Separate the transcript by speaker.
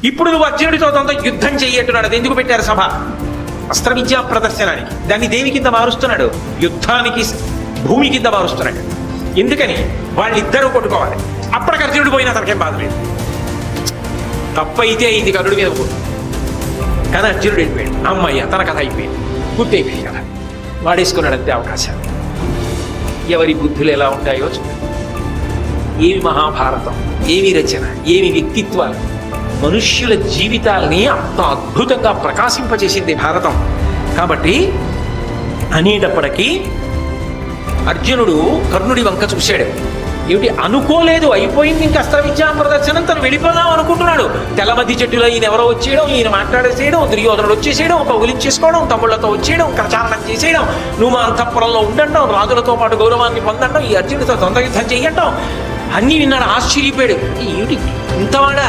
Speaker 1: ఇప్పుడు నువ్వు అర్జునుడితో యుద్ధం చెయ్యట్టున్నాడు. అది ఎందుకు పెట్టారు సభ? అస్త్ర విద్యా ప్రదర్శనానికి. దాన్ని దేని కింద మారుస్తున్నాడు? యుద్ధానికి భూమి కింద మారుస్తున్నాడు. ఎందుకని? వాళ్ళిద్దరూ కొట్టుకోవాలి. అప్పటికి అర్జునుడు పోయినా తనకేం బాధ లేదు. తప్పైతే ఇది కరుడు మీద పోదు. కానీ అర్జునుడు వెళ్ళిపోయాడు. అమ్మయ్య, తన కథ అయిపోయింది, గుర్తు అయిపోయింది కదా. వాడేసుకున్నాడు అంతే అవకాశాలు. ఎవరి బుద్ధులు ఎలా ఉంటాయో చూడండి. ఏమి మహాభారతం, ఏమి రచన, ఏమి వ్యక్తిత్వాలు, మనుష్యుల జీవితాల్ని అంత అద్భుతంగా ప్రకాశింపచేసింది భారతం. కాబట్టి అనేటప్పటికీ అర్జునుడు కర్ణుడి వంక చూశాడు. ఏమిటి అనుకోలేదు, అయిపోయింది ఇంకా అస్త్ర విద్యా ప్రదర్శనం, తను వెళ్ళిపోదాం అనుకుంటున్నాడు. తెల్లమద్ది చెట్టులో ఈయన ఎవరో వచ్చేయడం, ఈయన మాట్లాడేసేయడం, దుర్యోధనుడు వచ్చేసేయడం, కౌగిలించేసుకోవడం, తమ్ముళ్లతో వచ్చేయడం, ప్రచారణం చేసేయడం, నువ్వు మా అంతఃపురంలో ఉండడం, రాజులతో పాటు గౌరవాన్ని పొందడం, ఈ అర్జునుడితో ద్వంద్వ యుద్ధం చెయ్యడం అన్నీ విన్నాడు. ఆశ్చర్యపోయాడు. ఏమిటి ఇంతవాడా,